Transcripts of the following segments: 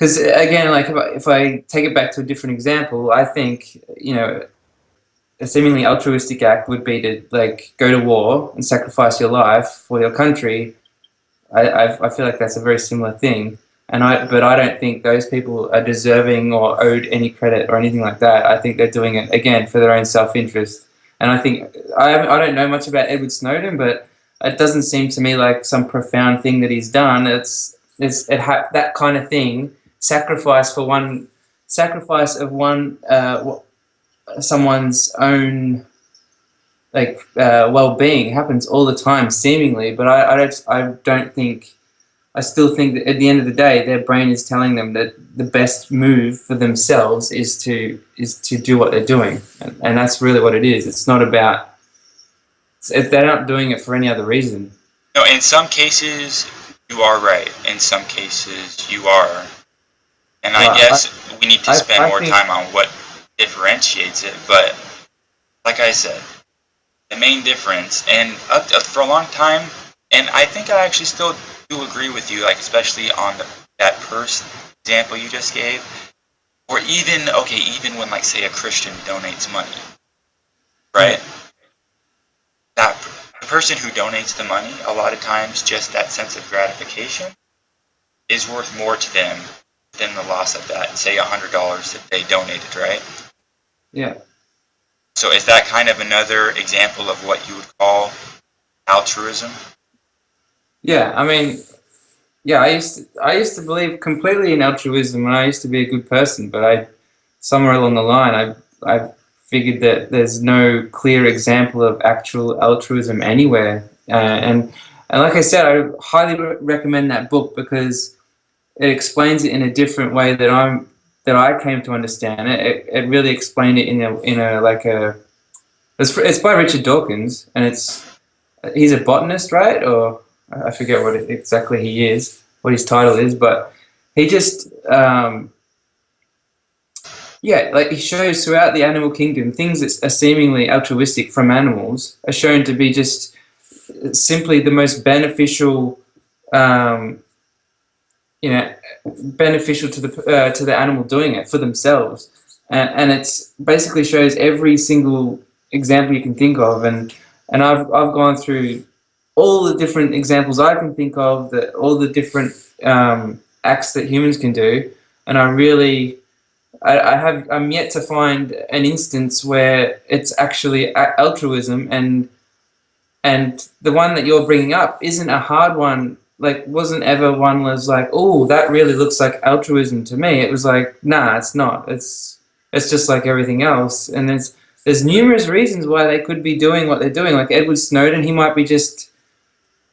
because again, like if I take it back to a different example, I think, a seemingly altruistic act would be to like go to war and sacrifice your life for your country. I feel like that's a very similar thing, but I don't think those people are deserving or owed any credit or anything like that. I think they're doing it again for their own self-interest. And I think I don't know much about Edward Snowden, but it doesn't seem to me like some profound thing that he's done. That kind of thing, sacrifice of someone's own well-being happens all the time, seemingly. But I still think that at the end of the day, their brain is telling them that the best move for themselves is to do what they're doing, and that's really what it is. It's not about if they're not doing it for any other reason. No, in some cases you are right. In some cases you are, and I guess we need to spend more time on what differentiates it. But like I said, the main difference, and for a long time, and I think I actually still do agree with you, like especially on that purse example you just gave, or even when like say a Christian donates money, right? That the person who donates the money, a lot of times just that sense of gratification is worth more to them than the loss of that, say $100 that they donated, right? Yeah. So is that kind of another example of what you would call altruism? Yeah, I mean, yeah, I used to believe completely in altruism, and I used to be a good person. But somewhere along the line, I figured that there's no clear example of actual altruism anywhere. And like I said, I highly recommend that book because it explains it in a different way that I came to understand it. It really explained it it's by Richard Dawkins, and he's a botanist, right? Or I forget what exactly he is, what his title is, but he just he shows throughout the animal kingdom things that are seemingly altruistic from animals are shown to be just simply the most beneficial beneficial to the animal doing it for themselves, and it's basically shows every single example you can think of, and I've gone through all the different examples I can think of, all the different acts that humans can do, and I'm yet to find an instance where it's actually altruism, and the one that you're bringing up isn't a hard one. Like, wasn't ever one was like, oh, that really looks like altruism to me. It was like, nah, it's not. It's just like everything else. And there's numerous reasons why they could be doing what they're doing. Like Edward Snowden, he might be just,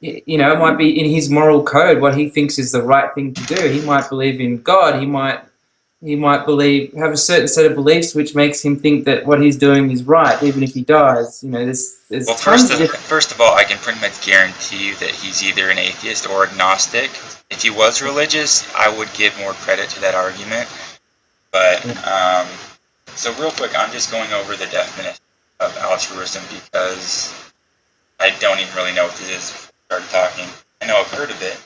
it might be in his moral code what he thinks is the right thing to do. He might believe in God. He might have a certain set of beliefs which makes him think that what he's doing is right, even if he dies. There's well, first of all, I can pretty much guarantee you that he's either an atheist or agnostic. If he was religious, I would give more credit to that argument. But so real quick, I'm just going over the definition of altruism because I don't even really know what this is before I started talking. I know I've heard of it.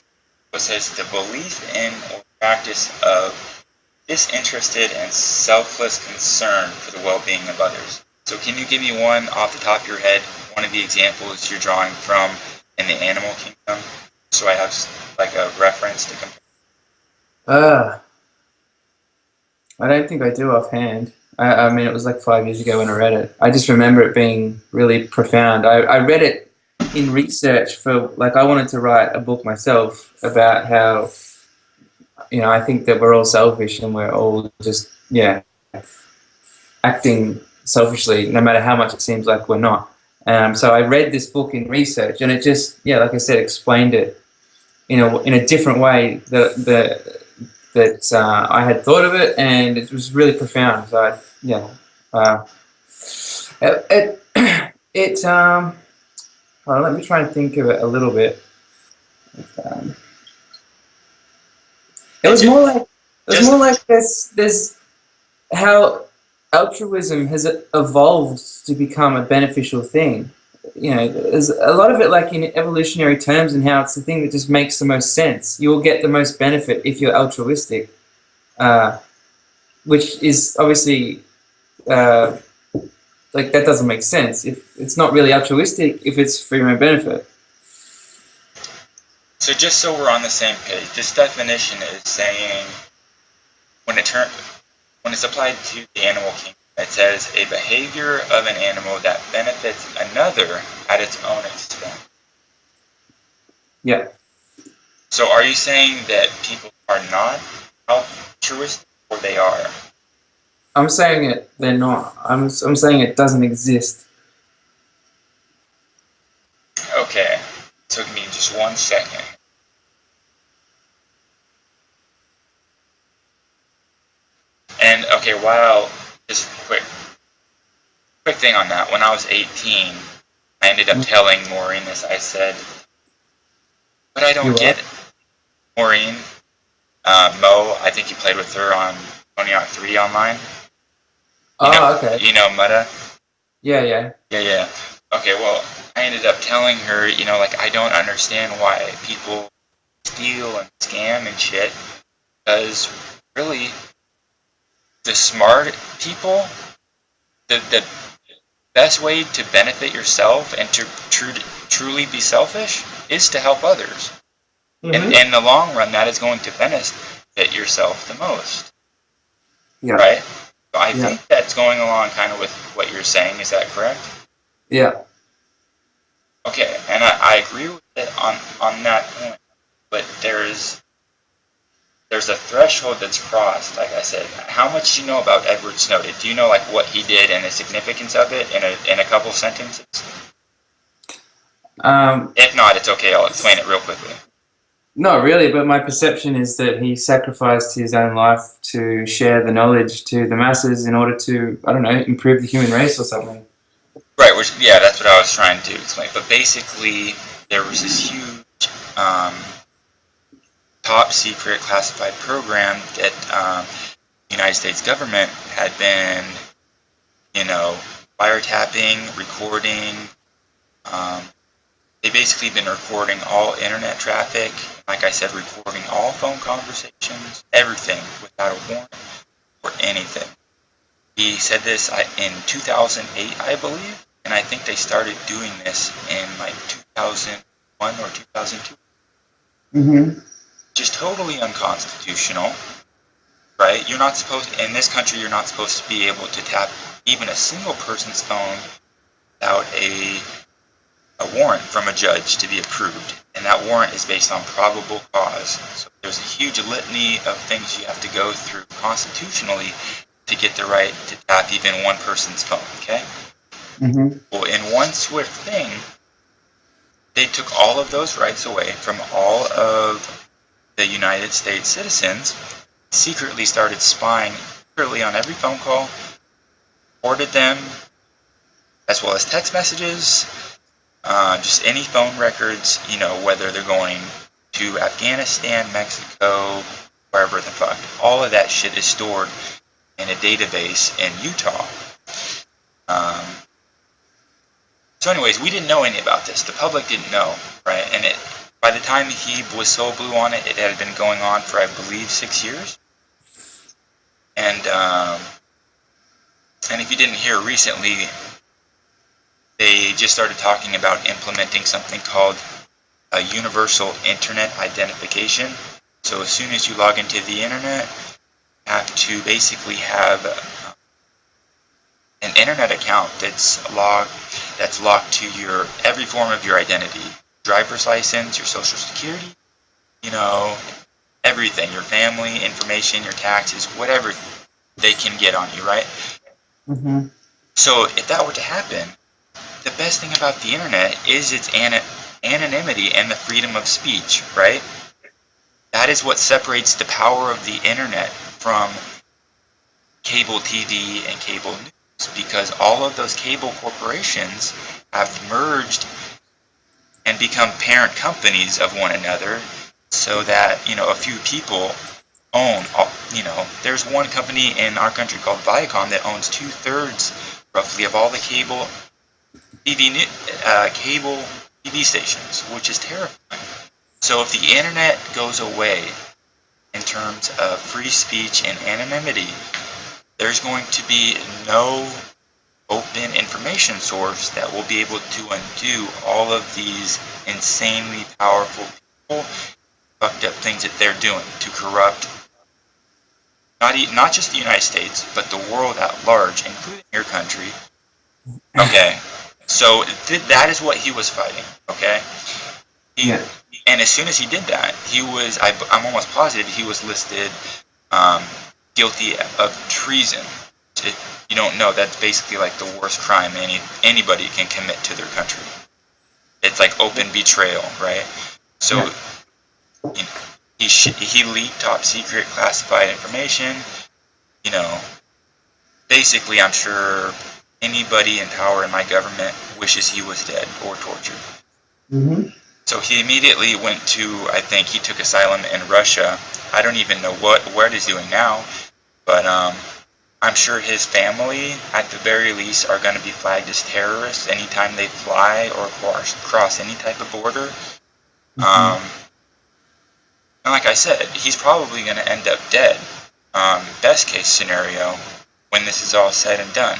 It says the belief in or practice of disinterested and selfless concern for the well-being of others. So can you give me one off the top of your head, one of the examples you're drawing from in the animal kingdom, so I have like a reference to compare? I don't think I do offhand. I mean, it was like 5 years ago when I read it. I just remember it being really profound. I read it in research for, like, I wanted to write a book myself about how, I think that we're all selfish and we're all just, acting selfishly, no matter how much it seems like we're not. So I read this book in research, and it just, like I said, explained it in a different way that I had thought of it, and it was really profound. So hold on, let me try and think of it a little bit. It was more like there's how altruism has evolved to become a beneficial thing. There's a lot of it like in evolutionary terms, and how it's the thing that just makes the most sense. You'll get the most benefit if you're altruistic. which is obviously like that doesn't make sense. If it's not really altruistic, if it's for your own benefit. So just so we're on the same page, this definition is saying when it's applied to the animal kingdom, it says a behavior of an animal that benefits another at its own expense. Yeah. So are you saying that people are not altruistic, or they are? I'm saying it. They're not. I'm saying it doesn't exist. Okay. Took me just 1 second. And okay, just quick thing on that. When I was 18, I ended up telling Maureen this. I said, "But I don't get it." Maureen, Mo, I think you played with her on Tony Hawk 3 online. Okay. You know Mutta? Yeah. Okay, well, I ended up telling her, like, I don't understand why people steal and scam and shit, because really, the smart people, the best way to benefit yourself and to truly be selfish is to help others. Mm-hmm. And in the long run, that is going to benefit yourself the most. Yeah. Right? So I think that's going along kind of with what you're saying. Is that correct? Yeah. Okay, and I agree with it on that point. But there's a threshold that's crossed. Like I said, how much do you know about Edward Snowden? Do you know like what he did and the significance of it in a couple sentences? If not, it's okay. I'll explain it real quickly. Not really, but my perception is that he sacrificed his own life to share the knowledge to the masses in order to, I don't know, improve the human race or something. Right, that's what I was trying to explain. But basically, there was this huge top secret classified program that the United States government had been, wiretapping, recording. They've basically been recording all internet traffic, like I said, recording all phone conversations, everything without a warrant or anything. He said this in 2008, I believe, and I think they started doing this in like 2001 or 2002. Mm-hmm. Just totally unconstitutional, right? You're not supposed, in this country, you're not supposed to be able to tap even a single person's phone without a warrant from a judge to be approved, and that warrant is based on probable cause. So there's a huge litany of things you have to go through constitutionally to get the right to tap even one person's phone, okay? Mm-hmm. Well, in one swift thing, they took all of those rights away from all of the United States citizens, secretly started spying secretly on every phone call, recorded them, as well as text messages, just any phone records, whether they're going to Afghanistan, Mexico, wherever the fuck. All of that shit is stored in a database in Utah. So anyways, we didn't know any about this. The public didn't know, right? And by the time he whistle blew on it, it had been going on for, I believe, 6 years. And if you didn't hear recently, they just started talking about implementing something called a universal internet identification. So as soon as you log into the internet, you have to basically have an internet account that's locked to your every form of your identity, driver's license, your social security, everything, your family information, your taxes, whatever they can get on you, right? Mm-hmm. So if that were to happen, the best thing about the internet is its anonymity and the freedom of speech, right? That is what separates the power of the internet from cable TV and cable news, because all of those cable corporations have merged and become parent companies of one another, so that a few people own there's one company in our country called Viacom that owns 2/3 roughly of all the cable TV stations, which is terrifying. So if the internet goes away, in terms of free speech and anonymity. There's going to be no open information source that will be able to undo all of these insanely powerful people, fucked up things that they're doing to corrupt not just the United States, but the world at large, including your country. Okay, so that is what he was fighting, okay? And as soon as he did that, he was, I'm almost positive he was listed guilty of treason. If you don't know, that's basically like the worst crime anybody can commit to their country. It's like open betrayal, right? So he leaked top secret classified information. You know, basically, I'm sure anybody in power in my government wishes he was dead or tortured. Mm-hmm. So he immediately went to, I think he took asylum in Russia. I don't even know where he's doing now, but I'm sure his family, at the very least, are going to be flagged as terrorists anytime they fly or cross any type of border. Mm-hmm. And like I said, he's probably going to end up dead, best case scenario, when this is all said and done.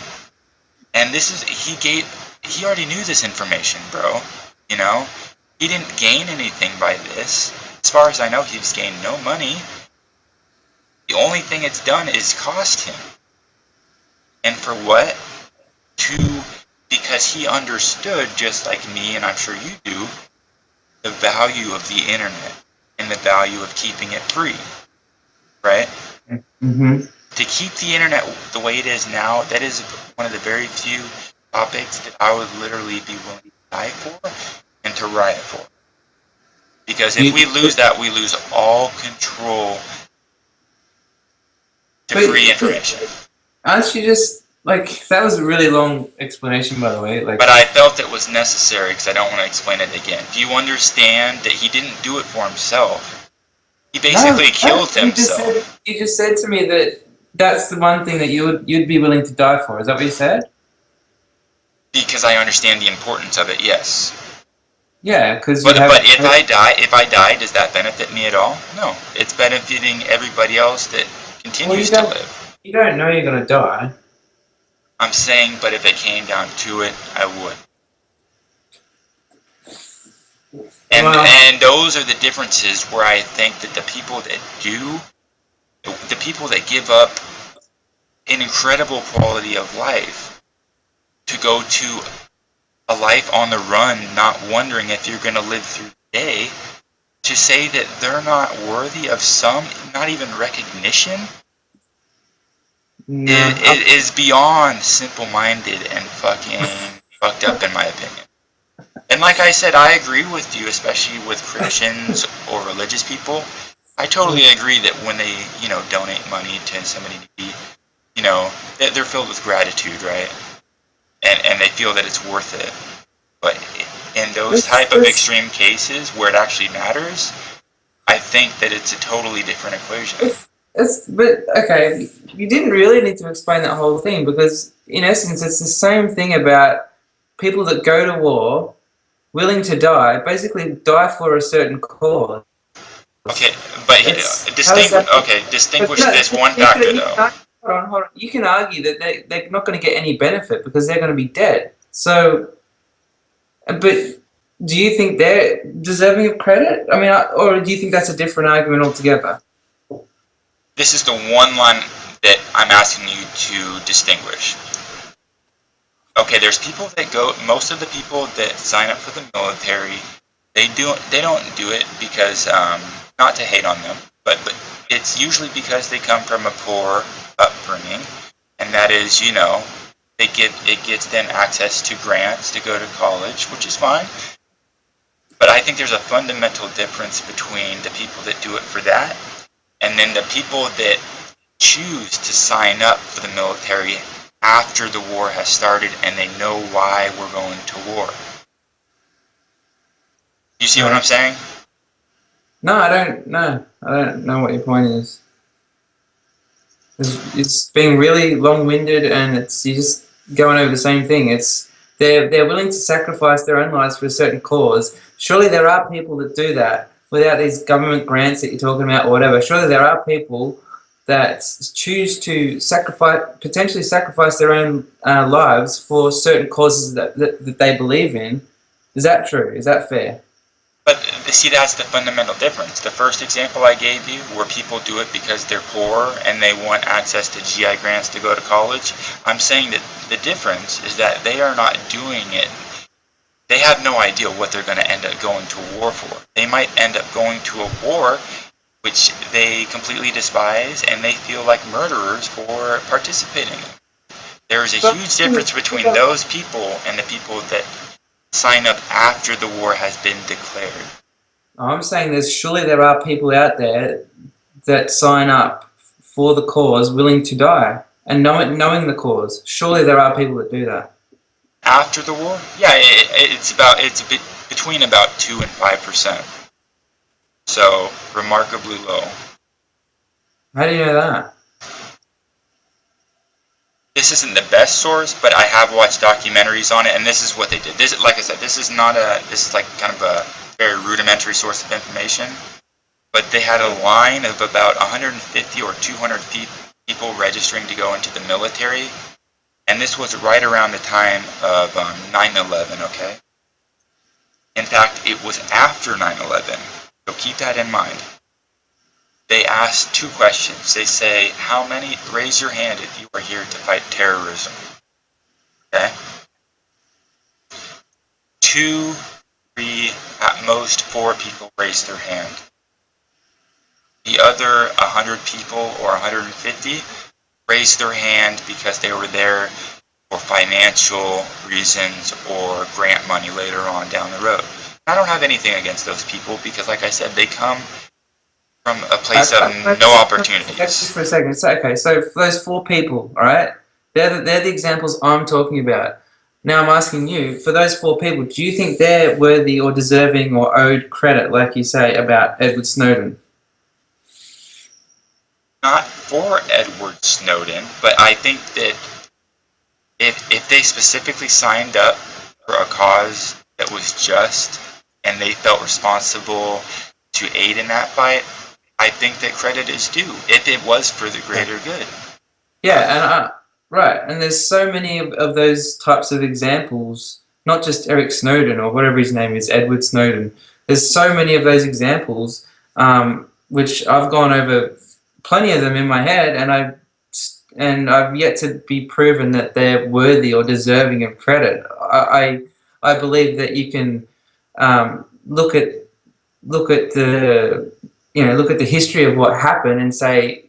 And he already knew this information, bro. You know? He didn't gain anything by this. As far as I know, he's gained no money. The only thing it's done is cost him. And for what? Because he understood, just like me, and I'm sure you do, the value of the internet and the value of keeping it free. Right? Mm-hmm. To keep the internet the way it is now, that is one of the very few topics that I would literally be willing to die for and to riot for. Because if we lose that, we lose all control to free information. Aren't you just, like, that was a really long explanation, by the way. Like, but I felt it was necessary because I don't want to explain it again. Do you understand that he didn't do it for himself? He basically killed himself. You just said to me that that's the one thing that you'd be willing to die for. Is that what you said? Because I understand the importance of it, yes. Yeah, because. But if I die, does that benefit me at all? No, it's benefiting everybody else that continues to live. You don't know you're gonna die. I'm saying, but if it came down to it, I would. And those are the differences where I think that the people that give up an incredible quality of life to go to a life on the run, not wondering if you're going to live through the day, to say that they're not worthy of some, not even recognition, is beyond simple-minded and fucking fucked up, in my opinion. And like I said, I agree with you, especially with Christians or religious people. I totally agree that when they, donate money to somebody, they're filled with gratitude, right? And they feel that it's worth it. But in those type of extreme cases where it actually matters, I think that it's a totally different equation. But okay, you didn't really need to explain that whole thing, because in essence it's the same thing about people that go to war, willing to die, basically die for a certain cause. Okay, but distinguish this one factor though. Hold on. You can argue that they're not going to get any benefit because they're going to be dead. So, but do you think they're deserving of credit? I mean, or do you think that's a different argument altogether? This is the one line that I'm asking you to distinguish. Okay, there's people that go. Most of the people that sign up for the military, they don't do it because not to hate on them, but it's usually because they come from a poor upbringing, and that is, it gets them access to grants to go to college, which is fine. But I think there's a fundamental difference between the people that do it for that, and then the people that choose to sign up for the military after the war has started and they know why we're going to war. You see what I'm saying? No, I don't know what your point is. It's being really long-winded, and you're just going over the same thing. They're willing to sacrifice their own lives for a certain cause. Surely there are people that do that. without these government grants that you're talking about or whatever, surely there are people that choose to potentially sacrifice their own lives for certain causes that they believe in. Is that true? Is that fair? But see, that's the fundamental difference. The first example I gave you, where people do it because they're poor and they want access to GI grants to go to college, I'm saying that the difference is that they are not doing it. They have no idea what they're going to end up going to war for. They might end up going to a war which they completely despise, and they feel like murderers for participating in. There is a huge difference between those people and the people that sign up after the war has been declared. I'm saying surely there are people out there that sign up for the cause willing to die and knowing the cause. Surely there are people that do that. After the war? Yeah, it's between about 2 and 5%. So, remarkably low. How do you know that? This isn't the best source, but I have watched documentaries on it, and this is what they did. This, like I said, this is like kind of a very rudimentary source of information. But they had a line of about 150 or 200 people registering to go into the military, and this was right around the time of 9/11. Okay. In fact, it was after 9/11. So keep that in mind. They ask 2 questions. They say, how many, raise your hand if you are here to fight terrorism. Okay? 2, 3, at most 4 people raised their hand. The other 100 people or 150 raised their hand because they were there for financial reasons or grant money later on down the road. I don't have anything against those people because, like I said, they come from a place of no opportunities. Just for a second. So, okay, so for those 4 people, all right, they're the examples I'm talking about. Now I'm asking you, for those 4 people, do you think they're worthy or deserving or owed credit, like you say about Edward Snowden? Not for Edward Snowden, but I think that if they specifically signed up for a cause that was just and they felt responsible to aid in that fight, I think that credit is due if it was for the greater good. Yeah, and right, and there's so many of those types of examples, not just Eric Snowden or whatever his name is, Edward Snowden. There's so many of those examples, which I've gone over plenty of them in my head, and I've yet to be proven that they're worthy or deserving of credit. I believe that you can look at the history of what happened and say,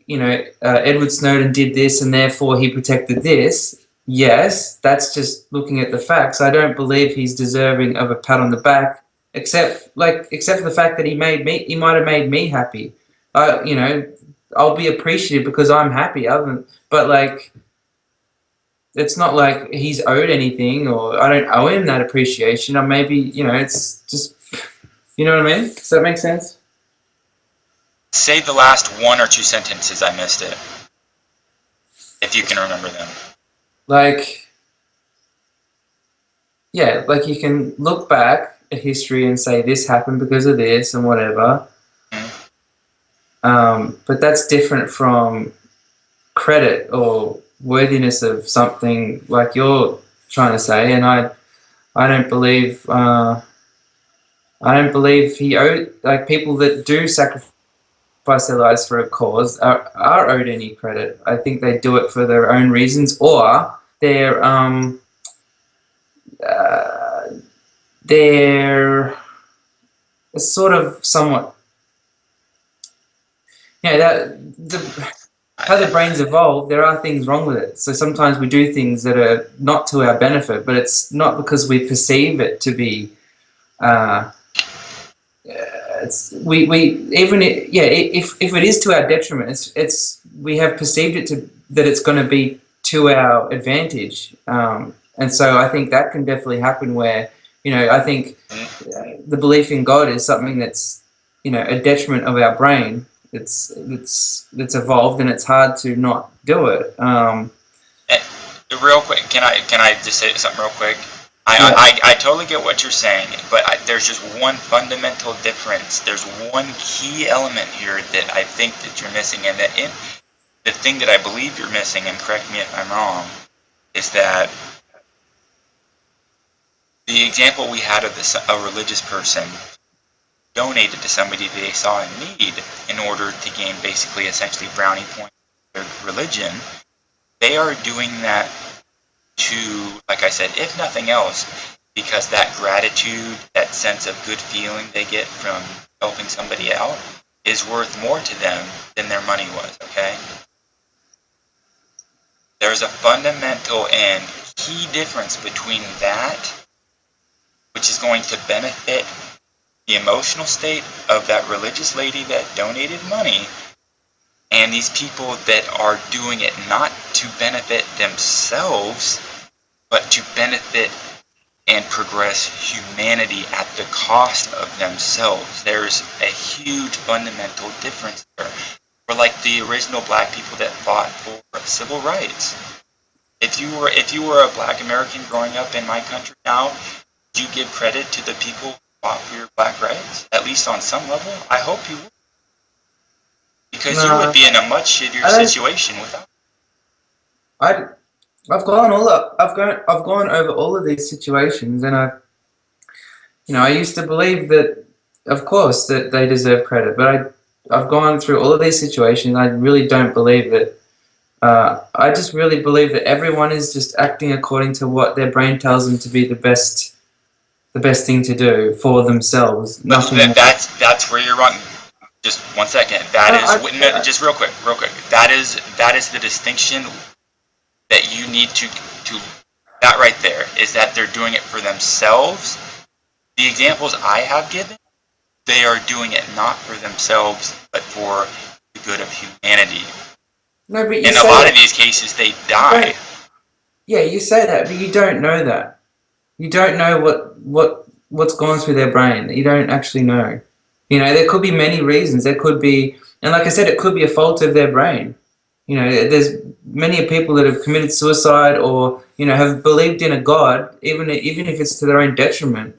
Edward Snowden did this and therefore he protected this. Yes, that's just looking at the facts. I don't believe he's deserving of a pat on the back, except for the fact that he might have made me happy. I'll be appreciative because I'm happy. But it's not like he's owed anything, or I don't owe him that appreciation. Or maybe it's just, you know what I mean? Does that make sense? Say the last 1 or 2 sentences. I missed it. If you can remember them. You can look back at history and say this happened because of this and whatever. But that's different from credit or worthiness of something like you're trying to say. And I don't believe he owed, people that do sacrifice their lives for a cause are owed any credit. I think they do it for their own reasons, or they're sort of somewhat, how the brain's evolved, there are things wrong with it. So sometimes we do things that are not to our benefit, but it's not because we perceive it to be. If it is to our detriment, we have perceived it that it's going to be to our advantage, and so I think that can definitely happen. Where I think the belief in God is something that's a detriment of our brain. It's evolved, and it's hard to not do it. Real quick, can I just say something real quick? I totally get what you're saying, but there's just one fundamental difference. There's one key element here that I think that you're missing, and the thing that I believe you're missing, and correct me if I'm wrong, is that the example we had of a religious person donated to somebody they saw in need in order to gain basically essentially brownie points for their religion. They are doing that to, like I said, if nothing else, because that gratitude, that sense of good feeling they get from helping somebody out is worth more to them than their money was, okay? There's a fundamental and key difference between that, which is going to benefit the emotional state of that religious lady that donated money, and these people that are doing it not to benefit themselves, but to benefit and progress humanity at the cost of themselves. There's a huge fundamental difference there. For like the original black people that fought for civil rights. If you were a black American growing up in my country now, do you give credit to the people who fought for your black rights? At least on some level? I hope you would. Because you would be in a much shittier situation without. I've gone over all of these situations, and I used to believe that, of course, that they deserve credit, but I've gone through all of these situations. I really don't believe that. I just really believe that everyone is just acting according to what their brain tells them to be the best thing to do for themselves. But that's where you're wrong. Just 1 second. Just real quick. That is the distinction that you need to that right there is that they're doing it for themselves. The examples I have given, they are doing it not for themselves, but for the good of humanity. No, but in a lot of these cases, they die. Yeah, you say that, but you don't know that. You don't know what's gone through their brain. You don't actually know. There could be many reasons. There could be, and like I said, it could be a fault of their brain. There's many people that have committed suicide or, have believed in a God, even if it's to their own detriment.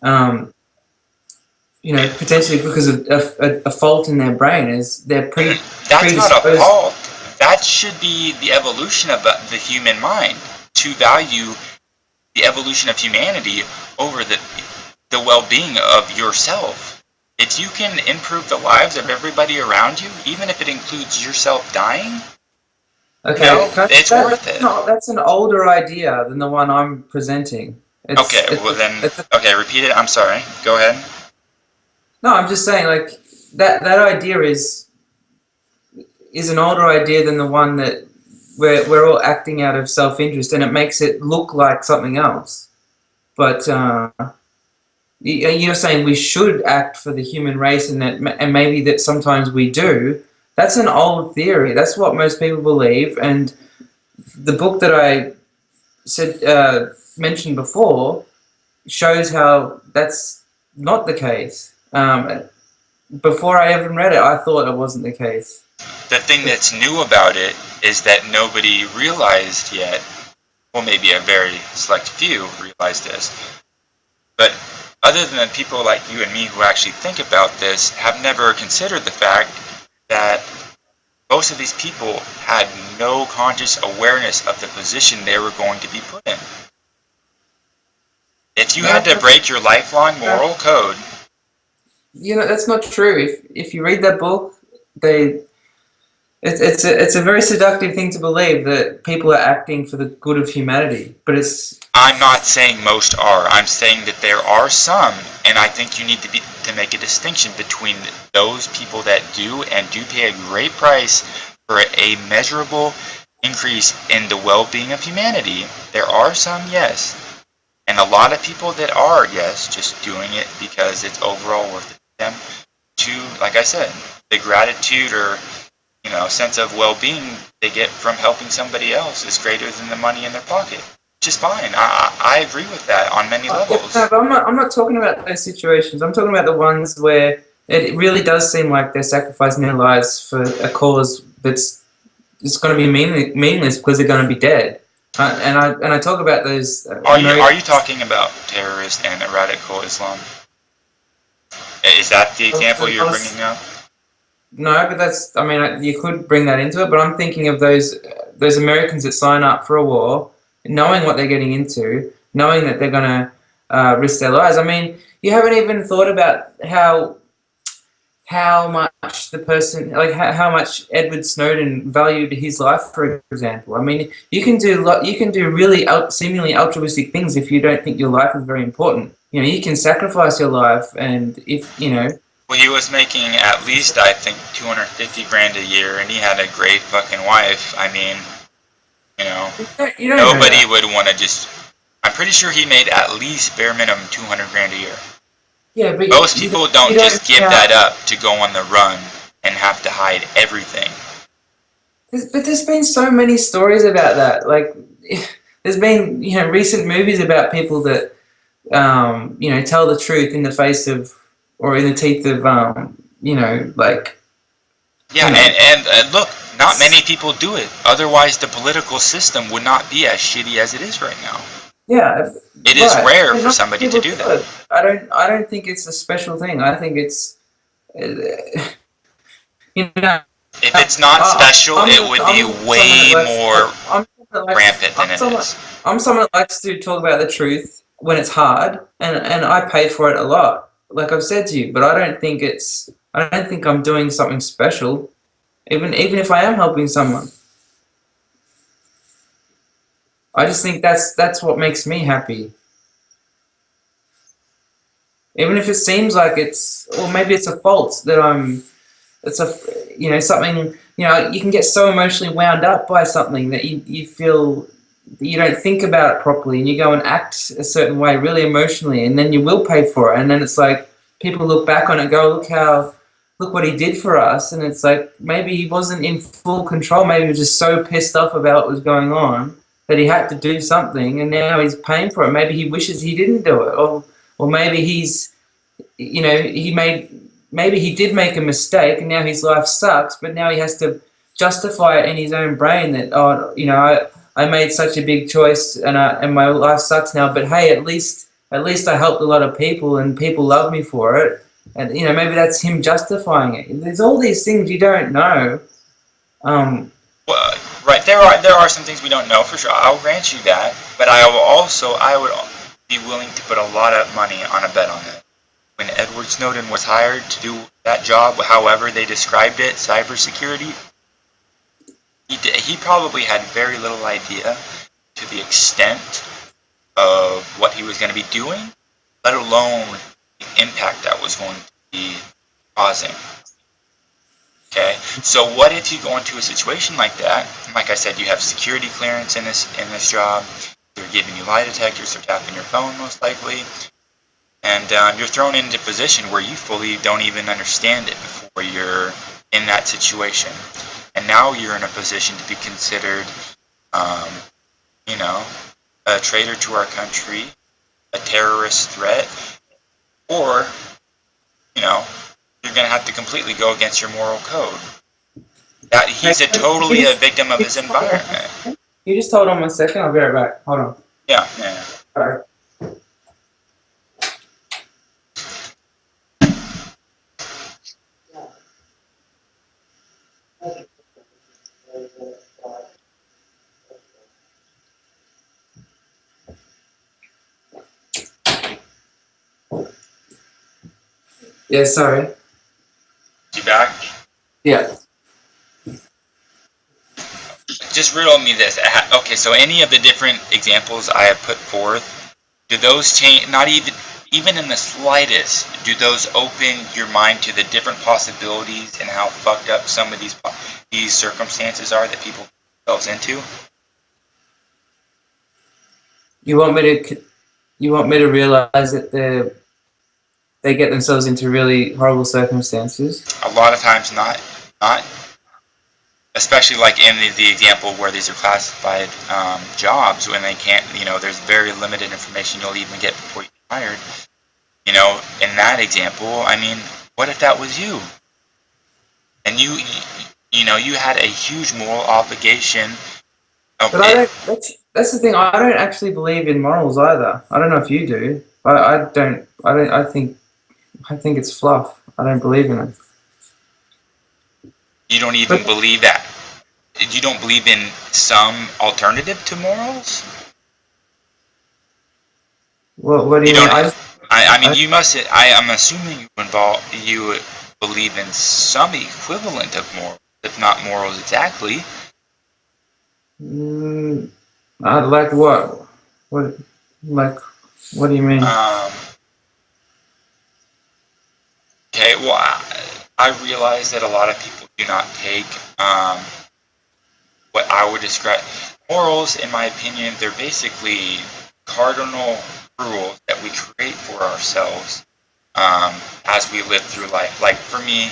Potentially because of a fault in their brain is they're That's not a fault. That should be the evolution of the human mind, to value the evolution of humanity over the well-being of yourself. If you can improve the lives of everybody around you, even if it includes yourself dying, it's worth it. That's an older idea than the one I'm presenting. Repeat it. I'm sorry. Go ahead. No, I'm just saying, like, that idea is an older idea than the one that we're all acting out of self-interest, and it makes it look like something else. But you're saying we should act for the human race, and maybe that sometimes we do. That's an old theory. That's what most people believe, and the book that I mentioned before shows how that's not the case. Before I even read it, I thought it wasn't the case. The thing that's new about it is that nobody realized yet, well, maybe a very select few realized this, but other than people like you and me who actually think about this, have never considered the fact that most of these people had no conscious awareness of the position they were going to be put in. If you had to break your lifelong moral code... that's not true. If you read that book, it's a very seductive thing to believe that people are acting for the good of humanity, but it's... I'm not saying most are. I'm saying that there are some, and I think you need to make a distinction between those people that do and do pay a great price for a measurable increase in the well-being of humanity. There are some, yes, and a lot of people that are, yes, just doing it because it's overall worth it to them. To, like I said, the gratitude or sense of well-being they get from helping somebody else is greater than the money in their pocket. Just fine. I agree with that on many levels. No, but I'm not talking about those situations. I'm talking about the ones where it really does seem like they're sacrificing their lives for a cause it's going to be meaningless because they're going to be dead. I talk about those. Are you talking about terrorist and radical Islam? Is that the example you're bringing up? No, but that's. I mean, you could bring that into it, but I'm thinking of those Americans that sign up for a war, knowing what they're getting into, knowing that they're going to risk their lives. I mean, you haven't even thought about how much the person, like how much Edward Snowden valued his life, for example. I mean, you can do really seemingly altruistic things if you don't think your life is very important. You know, you can sacrifice your life, and if you know. Well, he was making at least, I think, 250 grand a year, and he had a great fucking wife. I mean, you don't nobody would want to just. I'm pretty sure he made at least bare minimum 200 grand a year. Yeah, but most people don't just give that up to go on the run and have to hide everything. But there's been so many stories about that. Like, there's been recent movies about people that tell the truth in the face of or in the teeth of like. Yeah, and look, not many people do it. Otherwise, the political system would not be as shitty as it is right now. Yeah, it is rare for somebody to do that. I don't think it's a special thing. I think it's if it's not special, it would be way more rampant than it is. I'm someone that likes to talk about the truth when it's hard, and I pay for it a lot, like I've said to you. But I don't think I'm doing something special, even if I am helping someone. I just think that's what makes me happy. Even if it seems like or maybe it's a fault that something, you can get so emotionally wound up by something that you feel that you don't think about it properly, and you go and act a certain way really emotionally, and then you will pay for it, and then it's like people look back on it and go, look what he did for us, and it's like maybe he wasn't in full control, maybe he was just so pissed off about what was going on that he had to do something, and now he's paying for it. Maybe he wishes he didn't do it, or maybe maybe he did make a mistake, and now his life sucks, but now he has to justify it in his own brain that I made such a big choice, and my life sucks now. But hey, at least I helped a lot of people, and people love me for it. And maybe that's him justifying it. There's all these things you don't know. Well, right, there are some things we don't know for sure. I'll grant you that, but I would be willing to put a lot of money on a bet on it. When Edward Snowden was hired to do that job, however they described it, cybersecurity, he probably had very little idea to the extent of what he was going to be doing, let alone the impact that was going to be causing. Okay, so what if you go into a situation like that? Like I said, you have security clearance in this job. They're giving you lie detectors. They're tapping your phone most likely, and you're thrown into a position where you fully don't even understand it before you're in that situation, and now you're in a position to be considered, a traitor to our country, a terrorist threat, or you're going to have to completely go against your moral code. That he's totally a victim of his environment. You just hold on 1 second. I'll be right back. Hold on. Yeah. All right. Yeah, sorry. You back? Yeah. Just riddle me this. Okay, so any of the different examples I have put forth, do those change? Not even in the slightest, do those open your mind to the different possibilities and how fucked up some of these circumstances are that people put themselves into? You want me to realize that they get themselves into really horrible circumstances? A lot of times not. Especially like in the example where these are classified jobs, when they can't, there's very limited information you'll even get before you get hired. In that example, I mean, what if that was you? And you had a huge moral obligation. But that's the thing. I don't actually believe in morals either. I don't know if you do. I don't. I don't. I think it's fluff. I don't believe in it. You don't even But believe that. You don't believe in some alternative to morals? what do You you mean? don't. I mean, I you must. I'm assuming you believe in some equivalent of morals, if not morals exactly. mm, I like what? What? Like what do you mean? Okay, well, I realize that a lot of people do not take what I would describe morals. In my opinion, they're basically cardinal rules that we create for ourselves as we live through life. Like for me,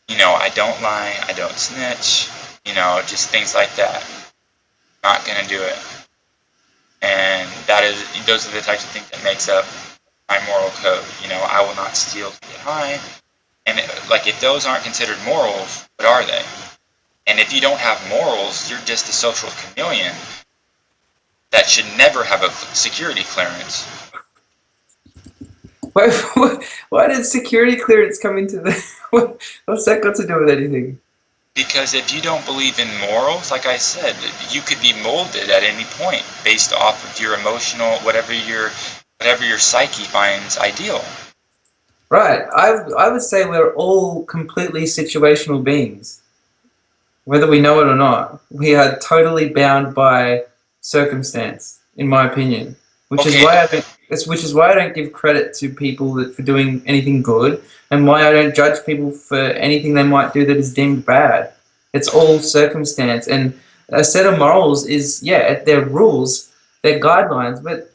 I don't lie, I don't snitch, just things like that. Not gonna do it, and those are the types of things that makes up my moral code. I will not steal to get high, and if those aren't considered morals, what are they? And if you don't have morals, you're just a social chameleon that should never have a security clearance. Why did security clearance come into the? What's that got to do with anything? Because if you don't believe in morals, like I said, you could be molded at any point based off of your emotional, whatever your psyche finds ideal. Right. I would say we're all completely situational beings. Whether we know it or not, we are totally bound by circumstance, in my opinion. Which is Okay, why I don't give credit to people for doing anything good, and why I don't judge people for anything they might do that is deemed bad. It's all circumstance, and a set of morals is they're rules, they're guidelines, but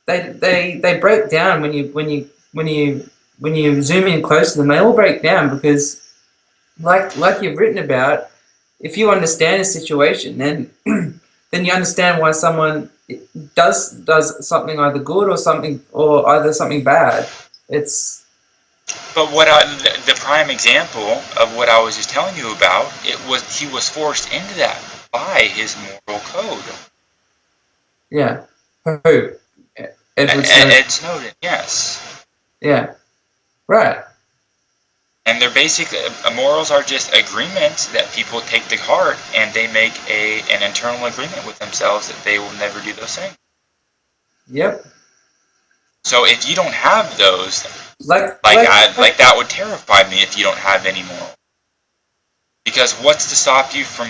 they break down when you zoom in close to them. They all break down because, like you've written about, if you understand a situation, then then you understand why someone does something either good or either something bad. It's but the prime example of what I was just telling you about, he was forced into that by his moral code. yeah. Who? Edward Snowden. Ed Snowden, yes. Yeah. Right. And they're basically morals are just agreements that people take to heart, and they make an internal agreement with themselves that they will never do those things. Yep. So if you don't have those, Like that would terrify me if you don't have any morals. Because what's to stop you from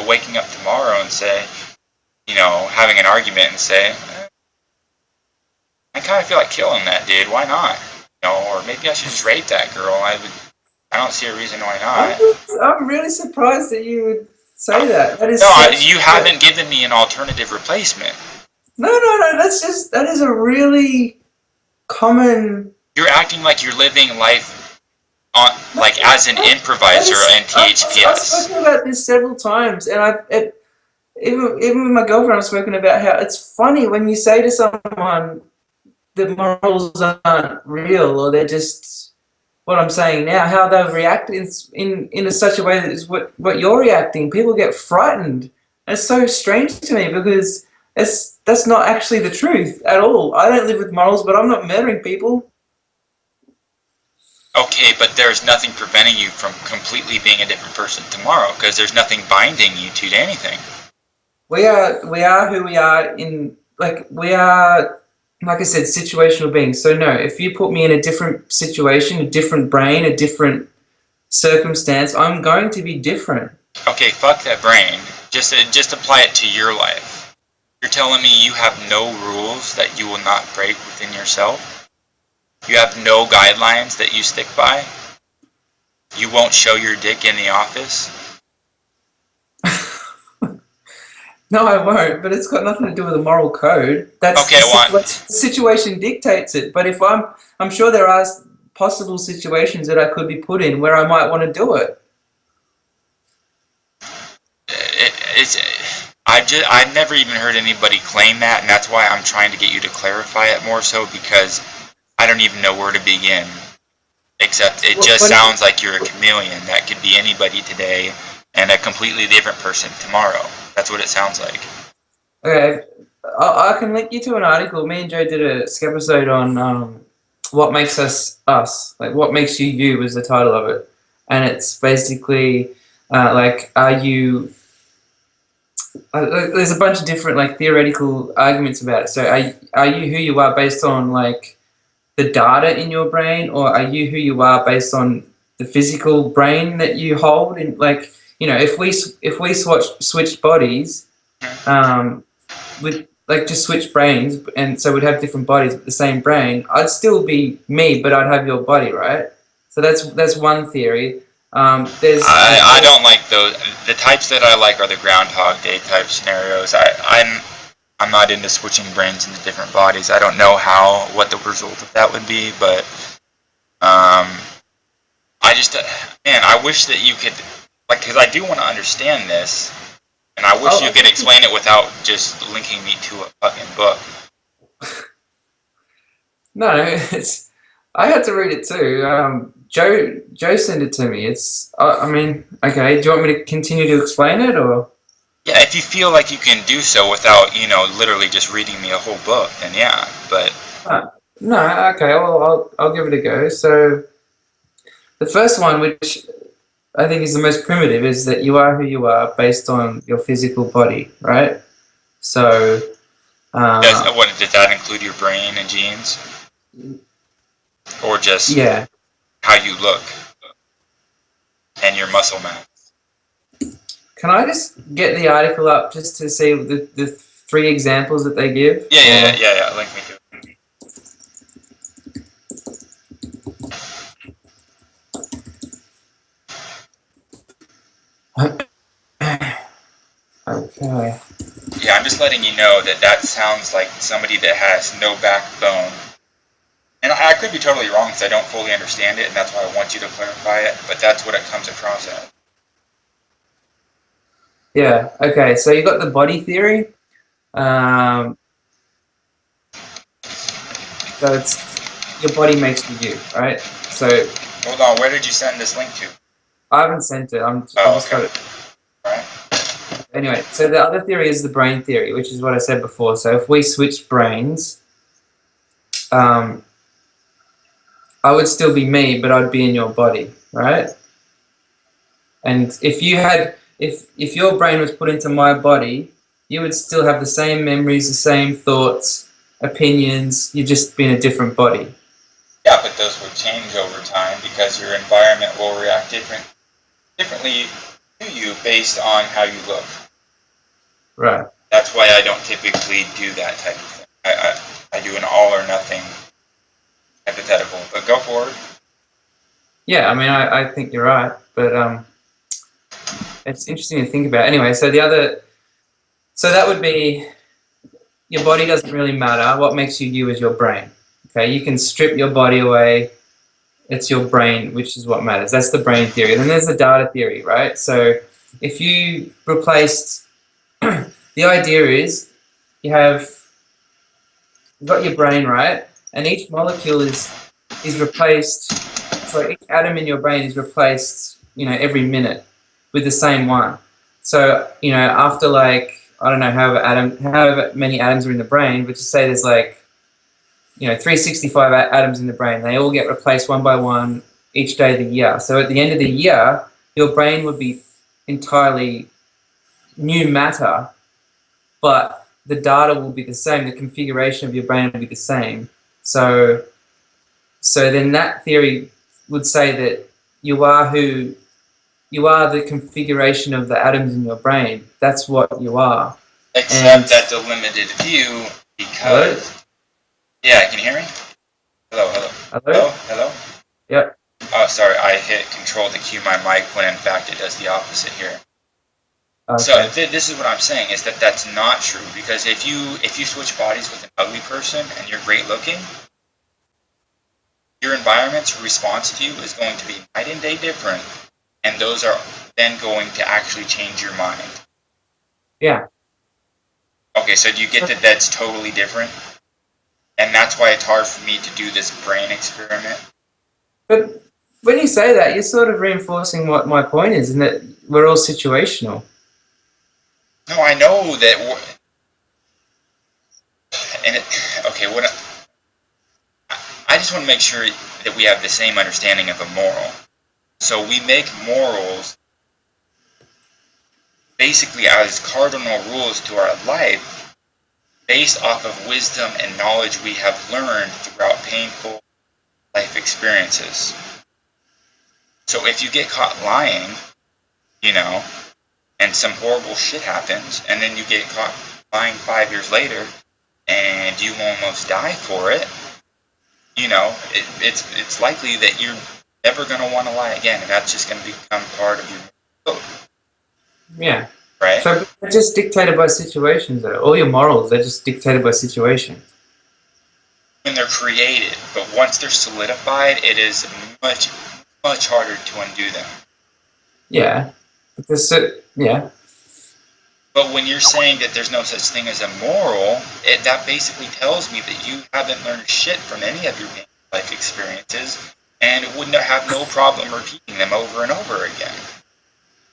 waking up tomorrow and say, having an argument and say, I kind of feel like killing that dude. Why not? Or maybe I should just rape that girl. I don't see a reason why not. I'm really surprised that you would say that. That is you haven't given me an alternative replacement. No. That is a really common. You're acting like you're living life on as an improviser in THPS. I've spoken about this several times, and even with my girlfriend, I've spoken about how it's funny when you say to someone that morals aren't real, or they're just what I'm saying now, how they've reacted in such a way that is what you're reacting. People get frightened. And it's so strange to me because that's not actually the truth at all. I don't live with morals, but I'm not murdering people. Okay, but there's nothing preventing you from completely being a different person tomorrow, because there's nothing binding you to anything. We are who we are we are, like I said, situational beings. So no, if you put me in a different situation, a different brain, a different circumstance, I'm going to be different. Okay, fuck that brain. Just apply it to your life. You're telling me you have no rules that you will not break within yourself? You have no guidelines that you stick by? You won't show your dick in the office? No, I won't, but it's got nothing to do with the moral code. That's okay, the situation dictates it. But if I'm sure there are possible situations that I could be put in where I might want to do it. I've never even heard anybody claim that, and that's why I'm trying to get you to clarify it more so, because I don't even know where to begin. Except it just sounds like you're a chameleon that could be anybody today and a completely different person tomorrow. That's what it sounds like. Okay, I can link you to an article. Me and Joe did a episode on what makes us us, like what makes you you was the title of it, and it's basically like are you there's a bunch of different like theoretical arguments about it. So are you who you are based on like the data in your brain, or are you who you are based on the physical brain that you hold? And like if we switched bodies, um, with like just switch brains, and so we'd have different bodies but the same brain. I'd still be me, but I'd have your body, right? So that's one theory. There's I other. don't like those. The types that I like are the Groundhog Day type scenarios. I'm not into switching brains into different bodies. I don't know what the result of that would be, but I just man, I wish that you could like because I do want to understand this, and I wish you could explain it without just linking me to a fucking book. No, it's I had to read it too. Joe sent it to me. It's I mean, okay. Do you want me to continue to explain it or? Yeah, if you feel like you can do so without, literally just reading me a whole book, then yeah. But No, okay. Well, I'll give it a go. So the first one, which I think is the most primitive, is that you are who you are based on your physical body, right? So, uh, does that include your brain and genes, or just yeah. how you look and your muscle mass? Can I just get the article up just to see the three examples that they give? Yeah. Link me to it. Okay. Yeah, I'm just letting you know that sounds like somebody that has no backbone. And I could be totally wrong because I don't fully understand it, and that's why I want you to clarify it, but that's what it comes across as. Yeah. Okay. So you got the body theory. So it's your body makes you, right? So Hold on, where did you send this link to? I haven't sent it. I just got it. Alright. Anyway, so the other theory is the brain theory, which is what I said before. So if we switch brains, I would still be me, but I'd be in your body, right? And if your brain was put into my body, you would still have the same memories, the same thoughts, opinions. You'd just be in a different body. Yeah, but those will change over time because your environment will react differently to you based on how you look. Right. That's why I don't typically do that type of thing. I do an all or nothing hypothetical, but go forward. Yeah, I mean, I think you're right, but it's interesting to think about. Anyway, so that would be your body doesn't really matter. What makes you you is your brain. Okay, you can strip your body away. It's your brain, which is what matters. That's the brain theory. Then there's the data theory, right? So if you replaced, the idea is you've got your brain, right? And each molecule is replaced. So each atom in your brain is replaced, every minute with the same one. So after like I don't know however many atoms are in the brain, but just say there's like 365 atoms in the brain. They all get replaced one by one each day of the year. So at the end of the year, your brain would be entirely new matter, but the data will be the same. The configuration of your brain will be the same. So then that theory would say that you are the configuration of the atoms in your brain. That's what you are. Except that's a limited view because... Hello? Yeah, can you hear me? Hello? Yep. Oh, sorry, I hit Control to cue my mic when in fact it does the opposite here. Okay. So this is what I'm saying, is that's not true, because if you switch bodies with an ugly person and you're great looking, your environment's response to you is going to be night and day different, and those are then going to actually change your mind. Yeah. Okay, so do you get that that's totally different? And that's why it's hard for me to do this brain experiment. But when you say that, you're sort of reinforcing what my point is, and that we're all situational. No, I know that okay, I just want to make sure that we have the same understanding of a moral. So we make morals basically as cardinal rules to our life based off of wisdom and knowledge we have learned throughout painful life experiences. So if you get caught lying, and some horrible shit happens, and then you get caught lying 5 years later, and you almost die for it, it's likely that you're never going to want to lie again, and that's just going to become part of your code. Yeah. Right? So they're just dictated by situations, though. All your morals, they're just dictated by situations. When they're created, but once they're solidified, it is much, much harder to undo them. Yeah. Yeah. But when you're saying that there's no such thing as a moral, that basically tells me that you haven't learned shit from any of your life experiences and wouldn't have no problem repeating them over and over again.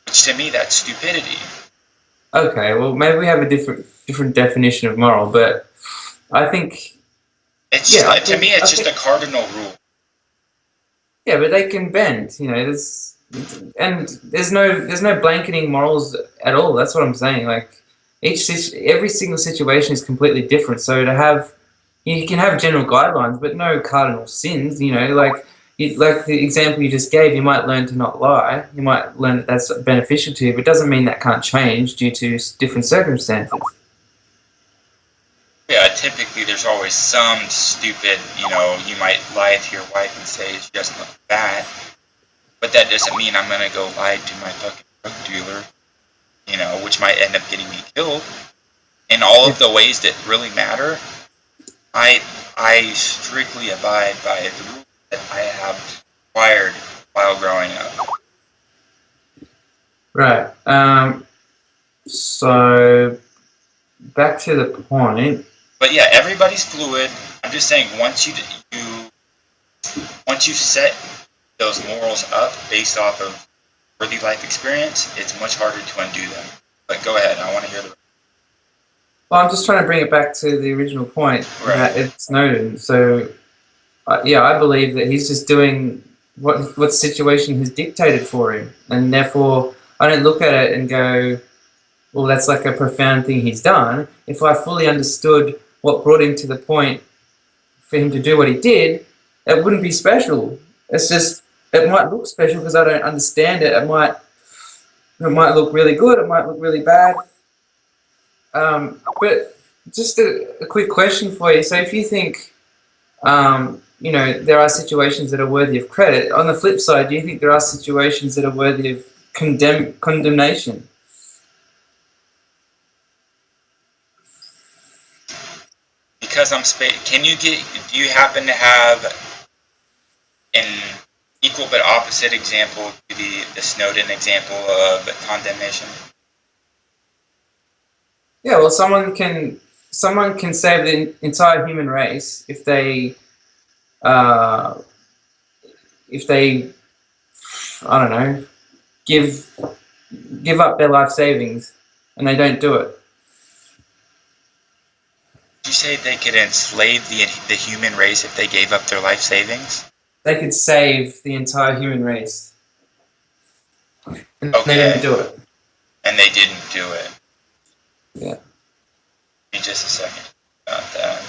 Which to me, that's stupidity. Okay, well, maybe we have a different definition of moral, but I think it's just, to me, it's just a cardinal rule. Yeah, but they can bend. There's no blanketing morals at all. That's what I'm saying. Like every single situation is completely different. So you can have general guidelines, but no cardinal sins. Like the example you just gave, you might learn to not lie. You might learn that that's beneficial to you, but it doesn't mean that can't change due to different circumstances. Yeah, typically there's always some stupid, you might lie to your wife and say she doesn't look fat, but that doesn't mean I'm going to go lie to my fucking drug dealer, which might end up getting me killed. In all of the ways that really matter, I strictly abide by the rules that I have acquired while growing up. Right. So back to the point. But yeah, everybody's fluid. I'm just saying once you set those morals up based off of worthy life experience, it's much harder to undo them. But go ahead, I want to hear the. Well, I'm just trying to bring it back to the original point that it's Snowden. So, I believe that he's just doing what situation has dictated for him, and therefore I don't look at it and go, well, that's like a profound thing he's done. If I fully understood what brought him to the point for him to do what he did, it wouldn't be special. It's just, it might look special because I don't understand it. It might look really good. It might look really bad. But just a quick question for you. So if you think, there are situations that are worthy of credit, on the flip side, do you think there are situations that are worthy of condemnation? Because do you happen to have an equal but opposite example to the Snowden example of condemnation? Yeah, well, someone can save the entire human race if they I don't know, give up their life savings, and they don't do it. Did you say they could enslave the human race if they gave up their life savings? They could save the entire human race. And they didn't do it. And they didn't do it. Yeah. Give me just a second about that.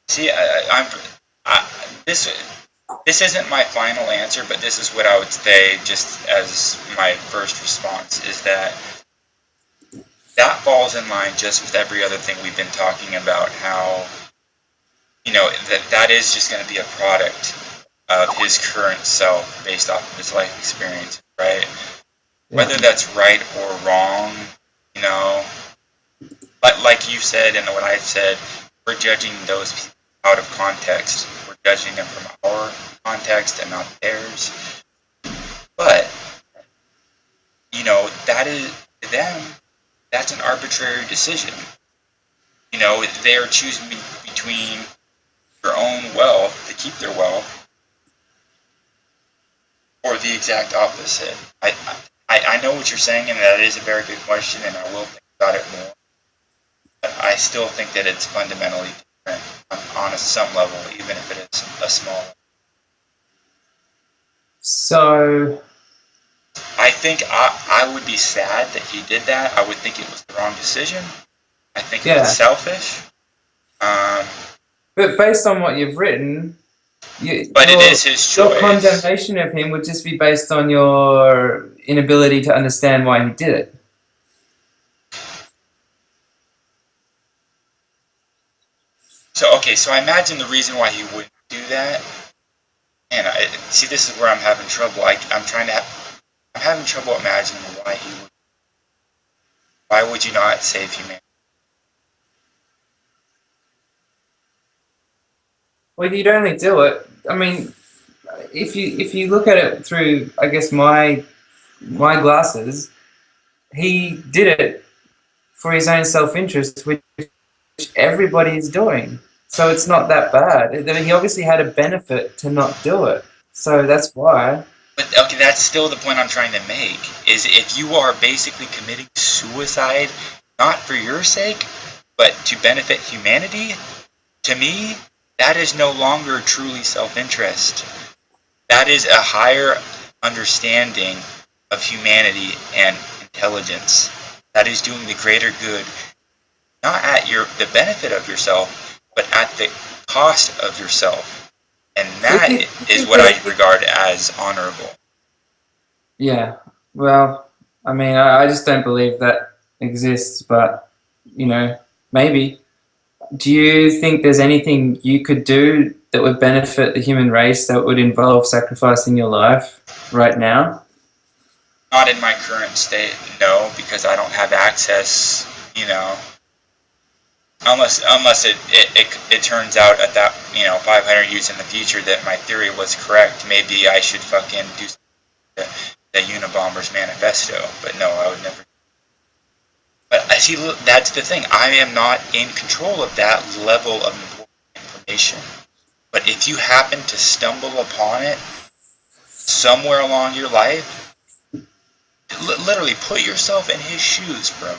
See, this isn't my final answer, but this is what I would say just as my first response, is that falls in line just with every other thing we've been talking about, how, that is just going to be a product of his current self based off of his life experience, right? Yeah. Whether that's right or wrong, but like you said and what I said, we're judging those people out of context. We're judging them from our context and not theirs. But, that is, to them, that's an arbitrary decision. They are choosing between their own wealth, to keep their wealth, or the exact opposite? I know what you're saying, and that is a very good question, and I will think about it more. But I still think that it's fundamentally different on some level, even if it is a small. So I think I would be sad that he did that. I would think it was the wrong decision. I think it was selfish. But based on what you've written, it is his choice. Your condemnation of him would just be based on your inability to understand why he did it. So I imagine the reason why he wouldn't do that. And see, this is where I'm having trouble. I'm having trouble imagining why he would. Why would you not save humanity? Well, you'd only do it. I mean, if you look at it through, I guess, my glasses, he did it for his own self-interest, which everybody is doing. So it's not that bad. He obviously had a benefit to not do it. So that's why. But okay, that's still the point I'm trying to make. Is if you are basically committing suicide, not for your sake, but to benefit humanity, to me, that is no longer truly self-interest. That is a higher understanding of humanity and intelligence. That is doing the greater good, not at the benefit of yourself, but at the cost of yourself. And that is what I regard as honorable. Yeah, well, I mean, I just don't believe that exists, but, maybe. Do you think there's anything you could do that would benefit the human race that would involve sacrificing your life right now? Not in my current state, no, because I don't have access, unless it turns out at that 500 years in the future that my theory was correct. Maybe I should fucking do the Unabomber's manifesto, but no, I would never. But I see, that's the thing. I am not in control of that level of information. But if you happen to stumble upon it somewhere along your life, literally put yourself in his shoes, bro.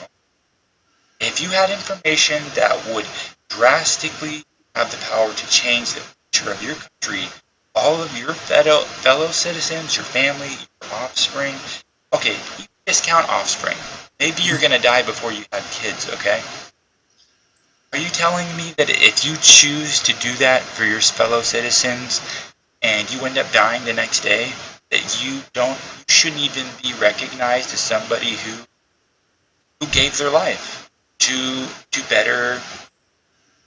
If you had information that would drastically have the power to change the future of your country, all of your fellow citizens, your family, your offspring, okay, you discount offspring. Maybe you're going to die before you have kids, okay? Are you telling me that if you choose to do that for your fellow citizens and you end up dying the next day, that you shouldn't even be recognized as somebody who gave their life to better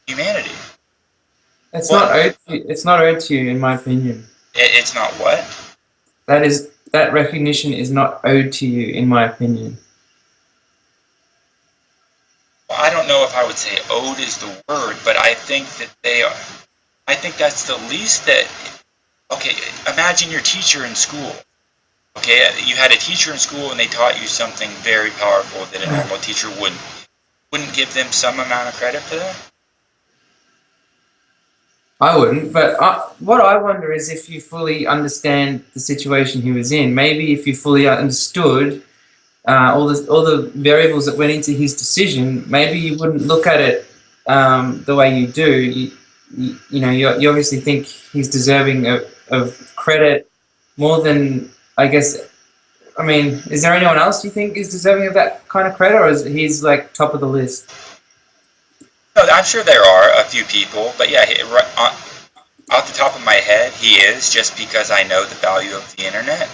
humanity? It's not owed to you, in my opinion. It's not what? That recognition is not owed to you, in my opinion. Well, I don't know if I would say owed is the word, but I think that they are. I think that's the least that. Okay, imagine your teacher in school. Okay, you had a teacher in school and they taught you something very powerful that a normal teacher wouldn't. Wouldn't give them some amount of credit for that? I wouldn't, but what I wonder is if you fully understand the situation he was in. Maybe if you fully understood all the variables that went into his decision, maybe you wouldn't look at it the way you do. You obviously think he's deserving of credit more than, I guess. I mean, is there anyone else you think is deserving of that kind of credit, or is he's like top of the list? No, I'm sure there are a few people, but yeah, off the top of my head, he is, just because I know the value of the internet.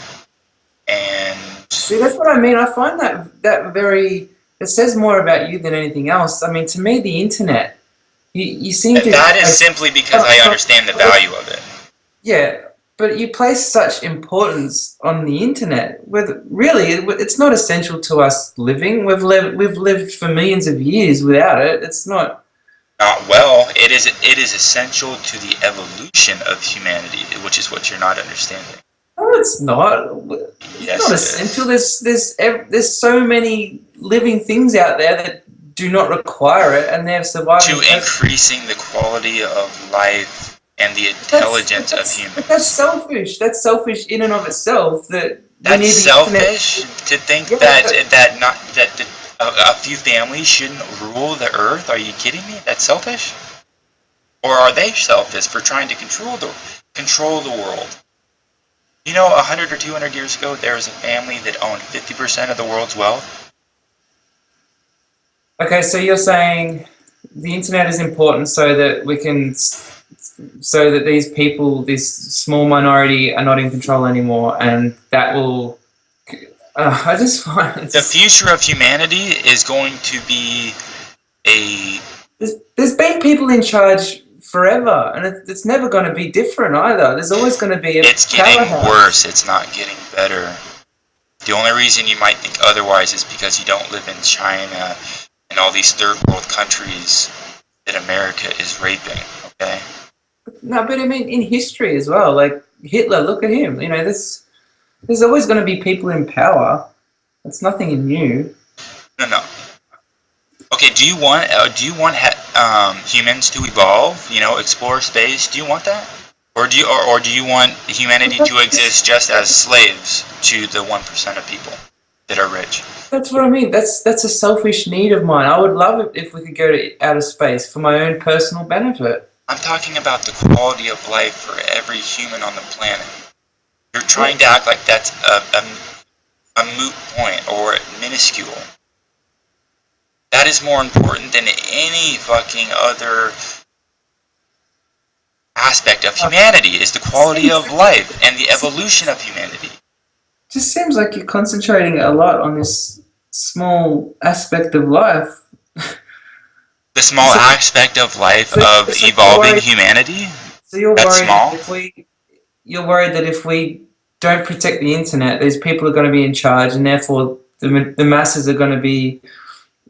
And see, that's what I mean. I find that very. It says more about you than anything else. I mean, to me, the internet. You seem to. That is simply because I understand the value of it. Yeah. But you place such importance on the internet. It's not essential to us living. We've lived for millions of years without it. It's not. Well, it is essential to the evolution of humanity, which is what you're not understanding. No, it's not. It's not essential. There's so many living things out there that do not require it, and they've survived. To increasing the quality of life and the intelligence of humans. But that's selfish. That's selfish in and of itself. That's selfish to think that a few families shouldn't rule the earth. Are you kidding me? That's selfish. Or are they selfish for trying to control the world? 100 or 200 years ago, there was a family that owned 50% of the world's wealth. Okay, so you're saying the internet is important so that these people, this small minority, are not in control anymore, and that will. I just find the future of humanity is going to be a. There's been people in charge forever, and it's never going to be different either. There's always going to be It's getting worse. It's not getting better. The only reason you might think otherwise is because you don't live in China and all these third world countries that America is raping. Okay. No, but I mean in history as well. Like Hitler, look at him. There's always going to be people in power. It's nothing new. No. Okay, do you want humans to evolve? Explore space. Do you want that, or do you want humanity to exist just as slaves to the 1% of people that are rich? That's what I mean. That's a selfish need of mine. I would love it if we could go to outer space for my own personal benefit. I'm talking about the quality of life for every human on the planet. You're trying to act like that's a moot point or minuscule. That is more important than any fucking other aspect of humanity, is the quality of life and the evolution of humanity. Just seems like you're concentrating a lot on this small aspect of life. The small aspect of life of evolving humanity? So you're worried you're worried that if we don't protect the internet, these people are going to be in charge, and therefore the masses are going to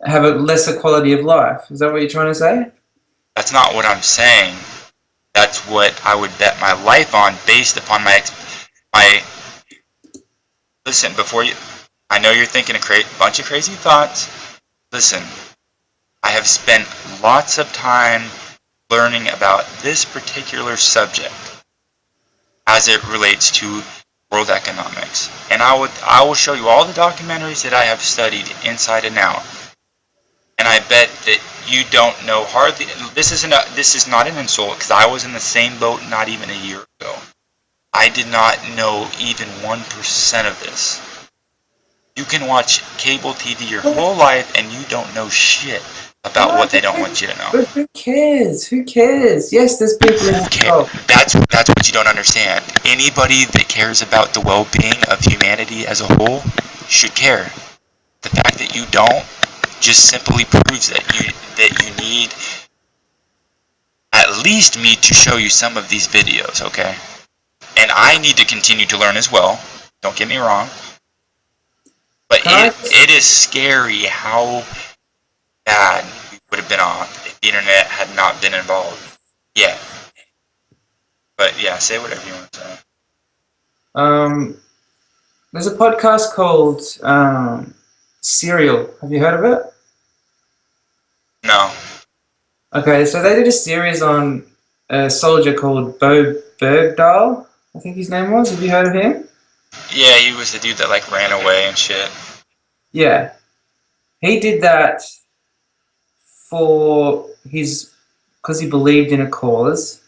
have a lesser quality of life. Is that what you're trying to say? That's not what I'm saying. That's what I would bet my life on, based upon my. Listen, I know you're thinking a bunch of crazy thoughts. Listen, I have spent lots of time learning about this particular subject as it relates to world economics, and I will show you all the documentaries that I have studied inside and out. And I bet that you don't know hardly. This is not an insult, because I was in the same boat not even a year ago. I did not know even 1% of this. You can watch cable TV your whole life and you don't know shit about what they don't want you to know. But who cares? Who cares? Yes, there's people in control. That's what you don't understand. Anybody that cares about the well-being of humanity as a whole should care. The fact that you don't just simply proves that you need at least me to show you some of these videos, okay? And I need to continue to learn as well. Don't get me wrong. But it is scary how bad we would have been off if the internet had not been involved. Yeah. But yeah, say whatever you want to say. There's a podcast called Serial. Have you heard of it? No. Okay, so they did a series on a soldier called Bo Bergdahl, I think his name was. Have you heard of him? Yeah, he was the dude that like ran away and shit. Yeah. He did that because he believed in a cause.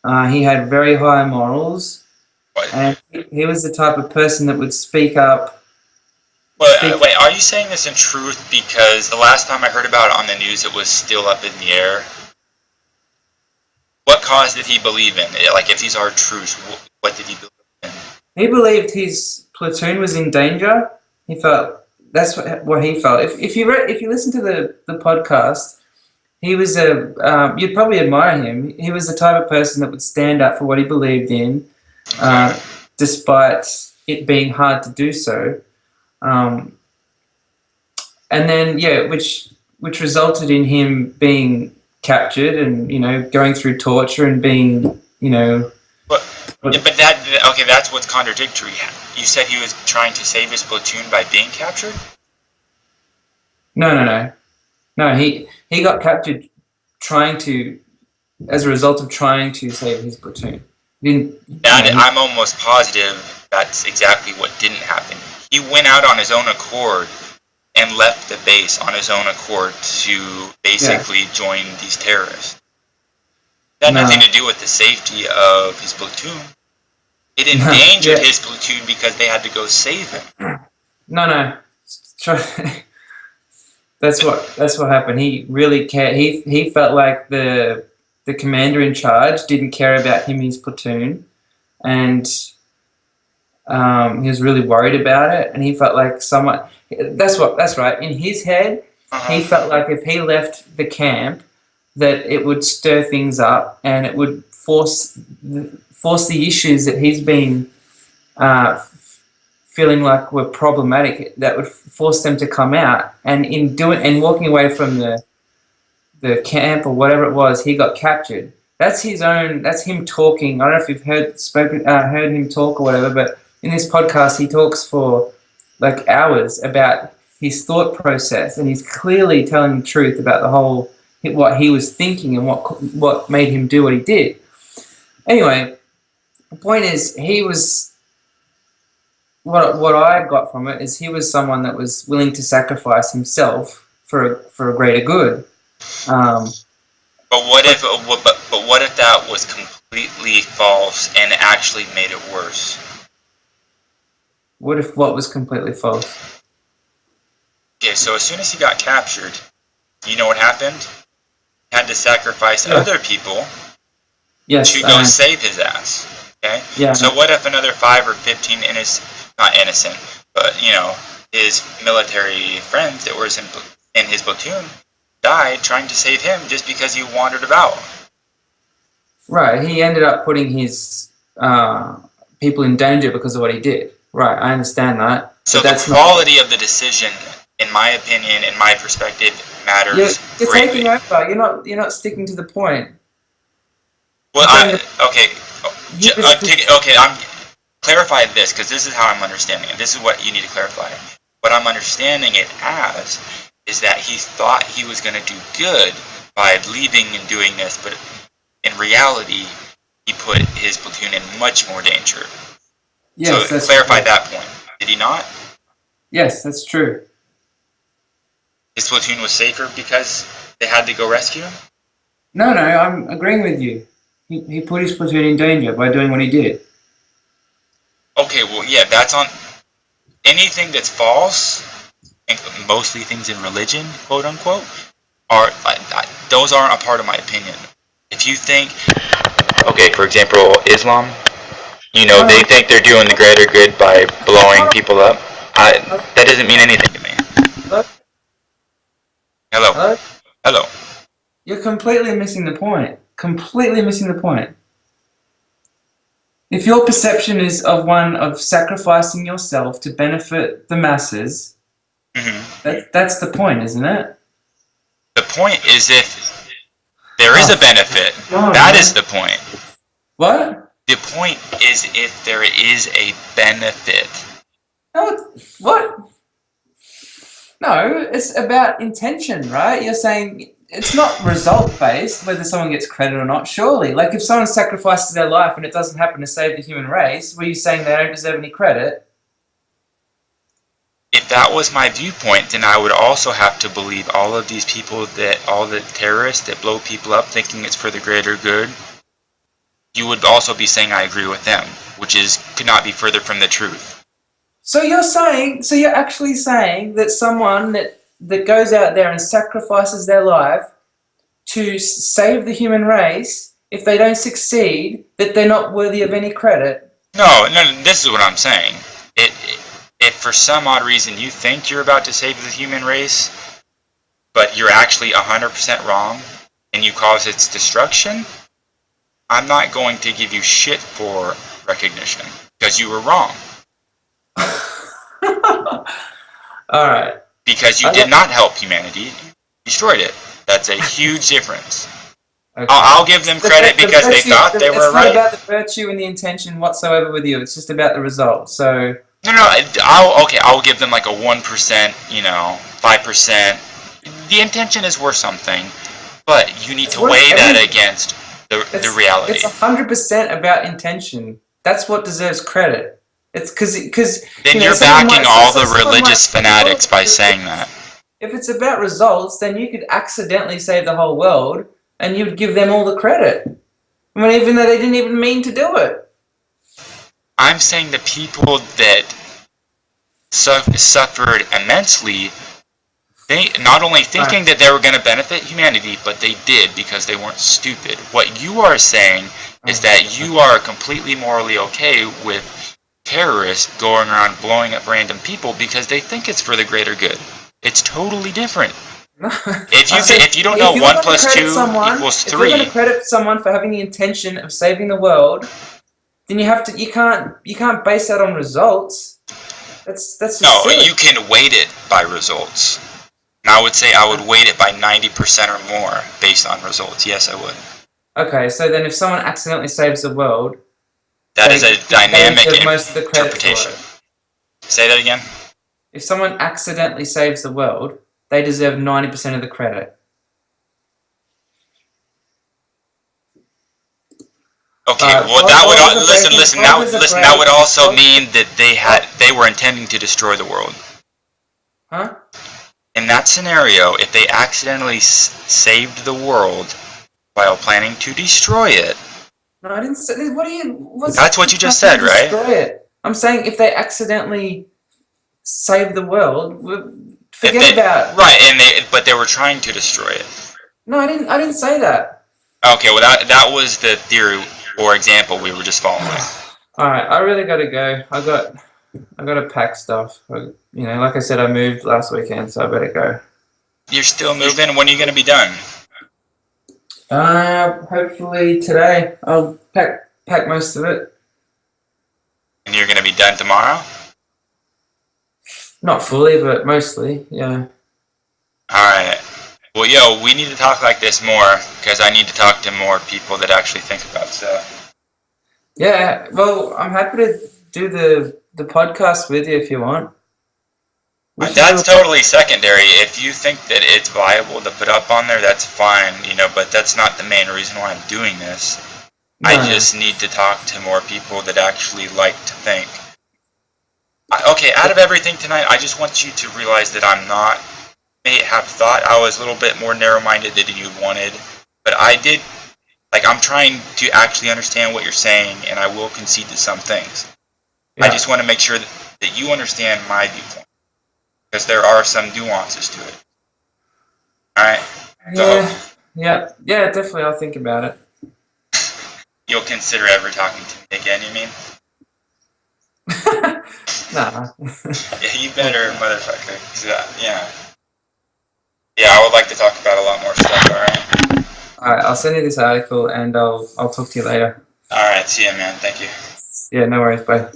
He had very high morals. What? And he was the type of person that would speak up. Wait, are you saying this in truth? Because the last time I heard about it on the news, it was still up in the air. What cause did he believe in? Like, if these are truths, what did he believe in? He believed his platoon was in danger. He felt that's what he felt. If you listen to the podcast, he was you'd probably admire him. He was the type of person that would stand up for what he believed in, despite it being hard to do so. And then which resulted in him being captured and going through torture and being that's what's contradictory. You said he was trying to save his platoon by being captured? No, he got captured trying to as a result of trying to save his platoon. I'm almost positive that's exactly what didn't happen. He went out on his own accord and left the base on his own accord to basically join these terrorists. It had nothing to do with the safety of his platoon. It endangered his platoon because they had to go save him. No. That's what happened. He really cared. He felt like the commander in charge didn't care about him and his platoon, and he was really worried about it. And he felt like someone. That's right. In his head, he felt like if he left the camp, that it would stir things up and it would force the issues that he's been feeling like were problematic, that would force them to come out. And in walking away from the camp or whatever it was, he got captured. That's him talking. I don't know if you've heard him talk or whatever, but in this podcast he talks for like hours about his thought process, and he's clearly telling the truth about the whole what he was thinking and what made him do what he did. Anyway, the point is, he was what I got from it is he was someone that was willing to sacrifice himself for a greater good. But what if that was completely false and actually made it worse? What if what was completely false? Okay, so as soon as he got captured, you know what happened? He had to sacrifice other people to go save his ass. Okay? Yeah. So what if another 5 or 15 not innocent, but his military friends that were in his platoon died trying to save him just because he wandered about? Right. He ended up putting his people in danger because of what he did. Right. I understand that. So the quality of the decision, in my opinion, in my perspective, matters. You're taking over. You're not sticking to the point. Well, I'm clarify this, because this is how I'm understanding it. This is what you need to clarify. What I'm understanding it as is that he thought he was going to do good by leaving and doing this, but in reality, he put his platoon in much more danger. Yes, so clarify that point. Did he not? Yes, that's true. His platoon was safer because they had to go rescue him? No, I'm agreeing with you. He put his platoon in danger by doing what he did. Okay, well, yeah, that's on anything that's false, and mostly things in religion, quote unquote, those aren't a part of my opinion. If you think, okay, for example, Islam, they think they're doing the greater good by blowing people up. That doesn't mean anything to me. Hello. You're completely missing the point. If your perception is of one of sacrificing yourself to benefit the masses, that's the point, isn't it? The point is if there is a benefit. That is the point. What? The point is if there is a benefit. No, what? No, it's about intention, right? You're saying it's not result-based, whether someone gets credit or not, surely. Like, if someone sacrifices their life and it doesn't happen to save the human race, were you saying they don't deserve any credit? If that was my viewpoint, then I would also have to believe all of these people, all the terrorists that blow people up thinking it's for the greater good. You would also be saying I agree with them, which could not be further from the truth. So you're actually saying that someone that goes out there and sacrifices their life to save the human race, if they don't succeed, that they're not worthy of any credit? No, this is what I'm saying. If for some odd reason you think you're about to save the human race, but you're actually 100% wrong, and you cause its destruction, I'm not going to give you shit for recognition, because you were wrong. Alright. Because you did not help humanity, you destroyed it. That's a huge difference. Okay. I'll give them credit because they thought they were right. It's not about the virtue and the intention whatsoever with you, it's just about the result, so... No, I'll give them like a 1%, 5%. The intention is worth something, but you need to weigh that against the reality. It's 100% about intention. That's what deserves credit. It's because then you're backing all the religious fanatics by saying that. If it's about results, then you could accidentally save the whole world, and you'd give them all the credit. I mean, even though they didn't even mean to do it. I'm saying the people that suffered immensely, they not only thinking that they were going to benefit humanity, but they did because they weren't stupid. What you are saying is that you are completely morally okay with terrorists going around blowing up random people because they think it's for the greater good. It's totally different. If you don't know 1 + 2 equals 3. If you're going to credit someone for having the intention of saving the world, then you can't base that on results. That's just silly. You can weight it by results. And I would say I would weight it by 90% or more based on results. Yes, I would. Okay, so then if someone accidentally saves the world, that is a dynamic interpretation. Say that again. If someone accidentally saves the world, they deserve 90% of the credit. Okay, well that would also mean that they were intending to destroy the world. Huh? In that scenario, if they accidentally saved the world while planning to destroy it. No, I didn't say. That's what you just said, right? Destroy it. I'm saying if they accidentally save the world, forget about. Right, but they were trying to destroy it. No, I didn't say that. Okay, well that was the theory or example we were just following. All right, I really gotta go. I gotta pack stuff. Like I said, I moved last weekend, so I better go. You're still moving? When are you gonna be done? Hopefully today. I'll pack most of it. And you're gonna be done tomorrow? Not fully, but mostly, yeah. Alright. Well, we need to talk like this more, because I need to talk to more people that actually think about stuff. Yeah, well, I'm happy to do the podcast with you if you want. That's totally secondary. If you think that it's viable to put up on there, that's fine, but that's not the main reason why I'm doing this. No. I just need to talk to more people that actually like to think. Okay, out of everything tonight, I just want you to realize that I may have thought I was a little bit more narrow-minded than you wanted, but I'm trying to actually understand what you're saying, and I will concede to some things. Yeah. I just want to make sure that you understand my viewpoint. Because there are some nuances to it. Alright? Yeah, definitely, I'll think about it. You'll consider ever talking to me again, you mean? Nah. Yeah, you better, motherfucker. Yeah, I would like to talk about a lot more stuff, alright? Alright, I'll send you this article and I'll talk to you later. Alright, see ya, man. Thank you. Yeah, no worries, bye.